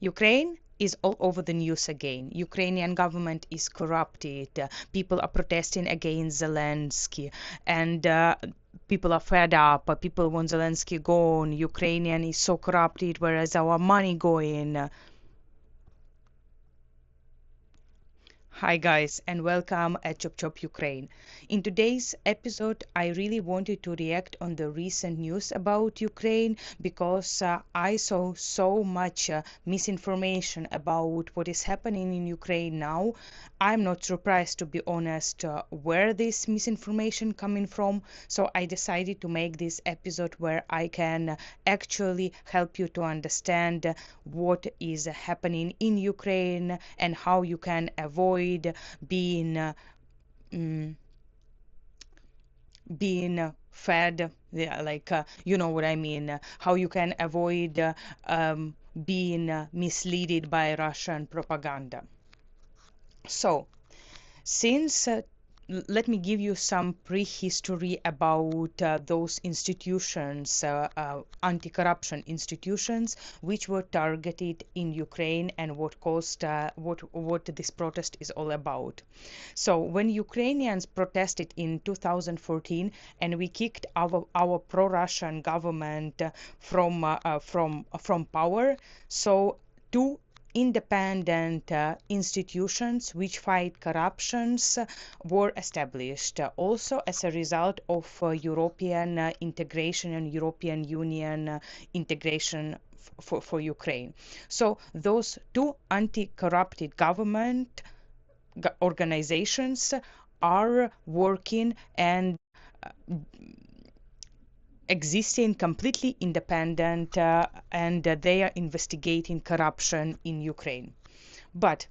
Ukraine is all over the news again. Ukrainian government is corrupted. People are protesting against Zelensky, and people are fed up. People want Zelensky gone. Ukrainian is so corrupted. Where is our money going? Hi guys, and welcome at Chop Chop Ukraine. In today's episode, I really wanted to react on the recent news about Ukraine because I saw so much misinformation about what is happening in Ukraine now. I'm not surprised, to be honest, where this misinformation coming from. So I decided to make this episode where I can actually help you to understand what is happening in Ukraine and how you can avoid being fed, yeah, like you know what I mean, how you can avoid being misled by Russian propaganda. So since let me give you some prehistory about those institutions, anti-corruption institutions, which were targeted in Ukraine and what caused what this protest is all about. So when Ukrainians protested in 2014 and we kicked our pro-Russian government from power, so two independent institutions which fight corruptions were established also as a result of European integration and European Union integration for Ukraine. So those two anti-corrupted government organizations are working and existing completely independent, and they are investigating corruption in Ukraine. But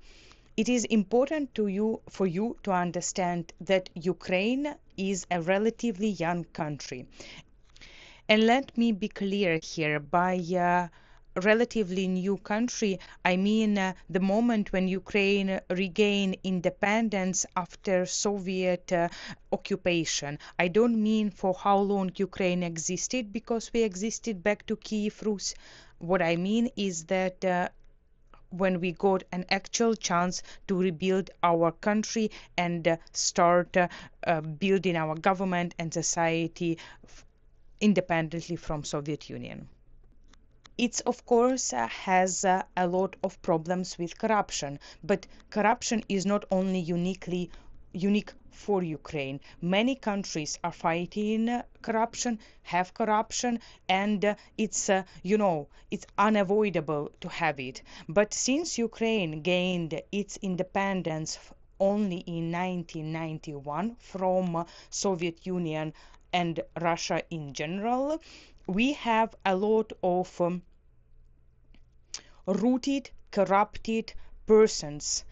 it is important for you to understand that Ukraine is a relatively young country. And let me be clear here, by relatively new country, I mean the moment when Ukraine regained independence after Soviet occupation. I don't mean for how long Ukraine existed, because we existed back to Kiev Rus. What I mean is that when we got an actual chance to rebuild our country and start building our government and society independently from Soviet Union. It of course has a lot of problems with corruption, but corruption is not only unique for Ukraine. Many countries are fighting corruption, have corruption, and it's unavoidable to have it. But since Ukraine gained its independence only in 1991 from Soviet Union and Russia in general, we have a lot of rooted, corrupted persons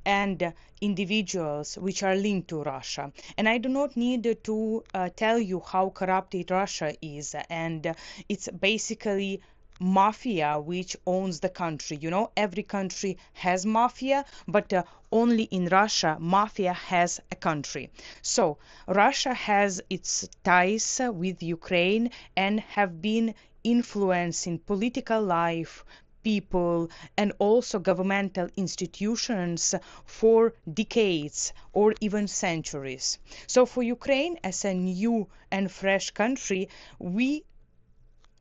and individuals which are linked to Russia. And I do not need to tell you how corrupted Russia is. And it's basically mafia which owns the country. You know, every country has mafia, but only in Russia, mafia has a country. So Russia has its ties with Ukraine and have been influencing political life, people, and also governmental institutions for decades or even centuries. So for Ukraine, as a new and fresh country, we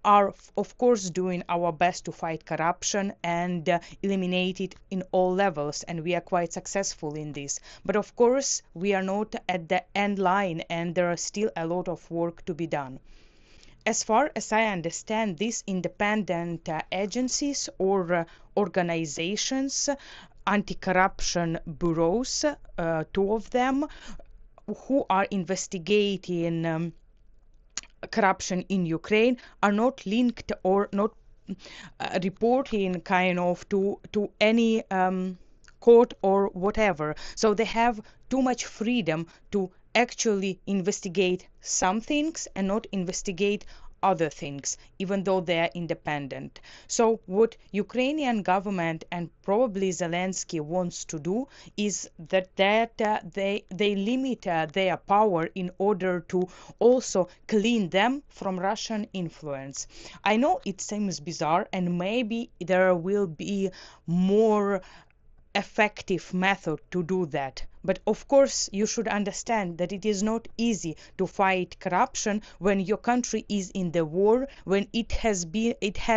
are of course doing our best to fight corruption and eliminate it in all levels, and we are quite successful in this. But of course we are not at the end line, and there are still a lot of work to be done. As far as I understand, these independent agencies or organizations, anti-corruption bureaus, two of them, who are investigating corruption in Ukraine, are not linked or not reporting kind of to any court or whatever. So they have too much freedom to actually investigate some things and not investigate other things, even though they are independent. So what Ukrainian government and probably Zelensky wants to do is that they limit their power in order to also clean them from Russian influence. I know it seems bizarre, and maybe there will be more effective method to do that. But of course, you should understand that it is not easy to fight corruption when your country is in the war, when it has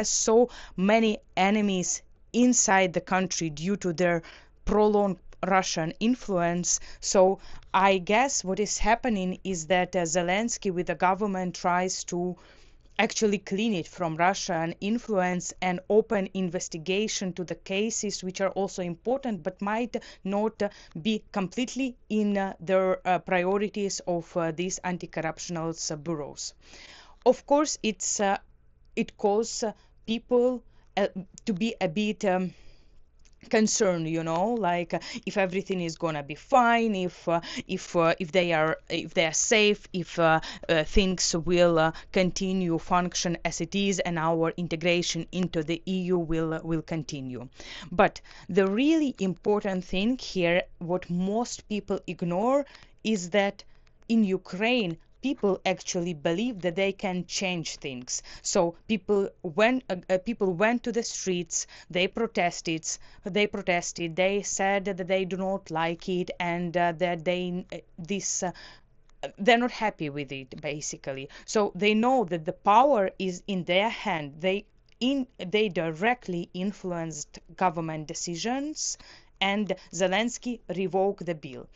so many enemies inside the country due to their prolonged Russian influence. So I guess what is happening is that Zelensky with the government tries to actually clean it from Russian influence and open investigation to the cases which are also important but might not be completely in their priorities of these anti-corruption bureaus. Of course, it causes people to be a bit concern, like if everything is gonna be fine, if they are safe, if things will continue function as it is, and our integration into the EU will continue. But the really important thing here, what most people ignore, is that in Ukraine people actually believe that they can change things. So people went to the streets, they protested, they said that they do not like it, and that they're not happy with it, basically. So they know that the power is in their hand. They directly influenced government decisions, and Zelensky revoked the bill.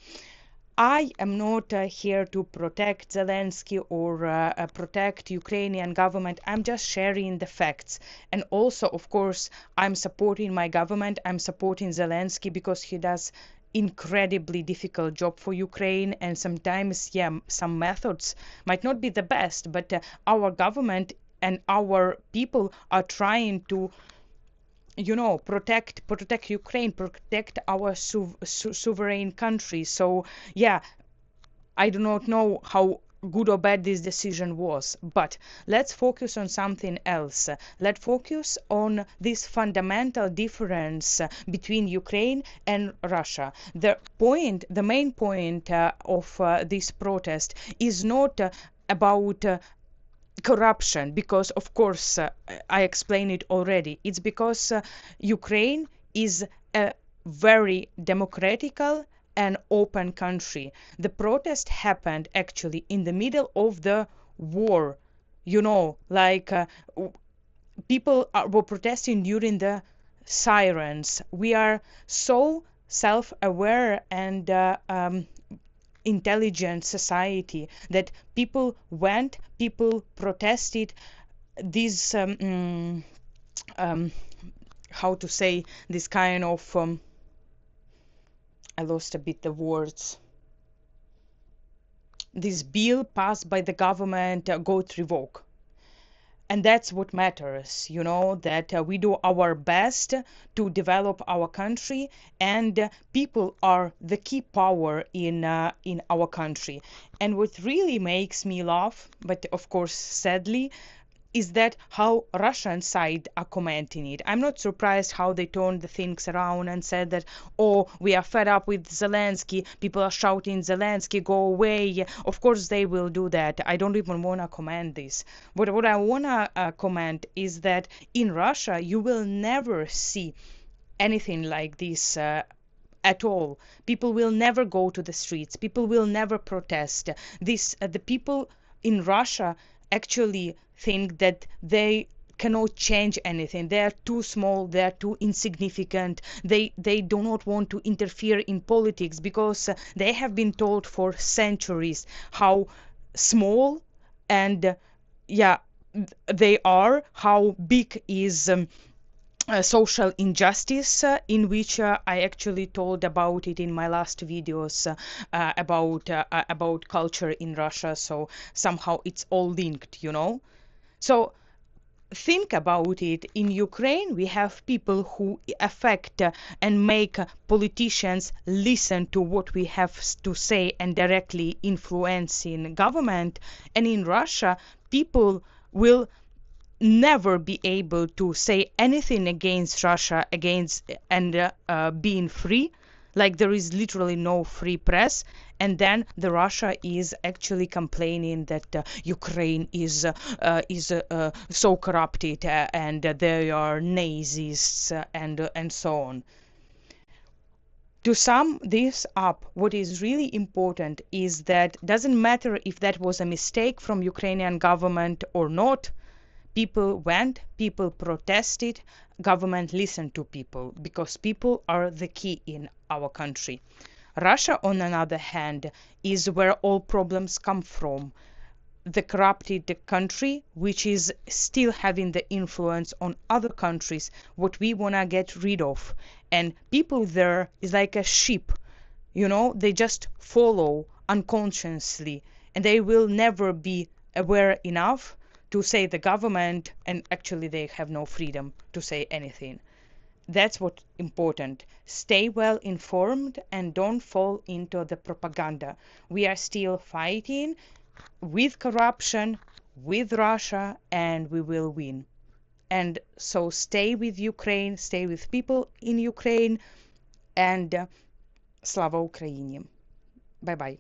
I am not here to protect Zelensky or protect Ukrainian government. I'm just sharing the facts. And also, of course, I'm supporting my government. I'm supporting Zelensky because he does incredibly difficult job for Ukraine, and sometimes, yeah, some methods might not be the best, but our government and our people are trying to protect Ukraine, protect our sovereign country. So yeah, I do not know how good or bad this decision was, but let's focus on something else. Let's focus on this fundamental difference between Ukraine and Russia. The main point of this protest is not about corruption, because of course I explained it already. It's because Ukraine is a very democratical and open country. The protest happened actually in the middle of the war, like people were protesting during the sirens. We are so self-aware and intelligent society that people protested these how to say, this kind of I lost a bit the words. This bill passed by the government got revoked. And that's what matters, that we do our best to develop our country, and people are the key power in our country. And what really makes me laugh, but of course sadly, is that how Russian side are commenting it. I'm not surprised how they turned the things around and said that, oh, we are fed up with Zelensky, people are shouting, Zelensky, go away. Of course they will do that. I don't even want to comment this. But what I want to comment is that in Russia, you will never see anything like this at all. People will never go to the streets. People will never protest. The people in Russia actually think that they cannot change anything. They are too small, they are too insignificant. They do not want to interfere in politics because they have been told for centuries how small and they are, how big is social injustice, in which I actually told about it in my last videos about culture in Russia. So somehow it's all linked, So think about it. In Ukraine, we have people who affect and make politicians listen to what we have to say and directly influencing government. And in Russia, people will never be able to say anything against Russia, against and being free. Like there is literally no free press, and then the Russia is actually complaining that Ukraine is so corrupted and they are Nazis and so on. To sum this up, what is really important is that doesn't matter if that was a mistake from Ukrainian government or not. People went, people protested, government listened to people because people are the key in our country. Russia, on the other hand, is where all problems come from. The corrupted country, which is still having the influence on other countries, what we want to get rid of. And people there is like a sheep, they just follow unconsciously, and they will never be aware enough to say the government, and actually they have no freedom to say anything. That's what's important. Stay well informed and don't fall into the propaganda. We are still fighting with corruption, with Russia, and we will win. And so stay with Ukraine, stay with people in Ukraine, and Slava Ukraini. Bye bye.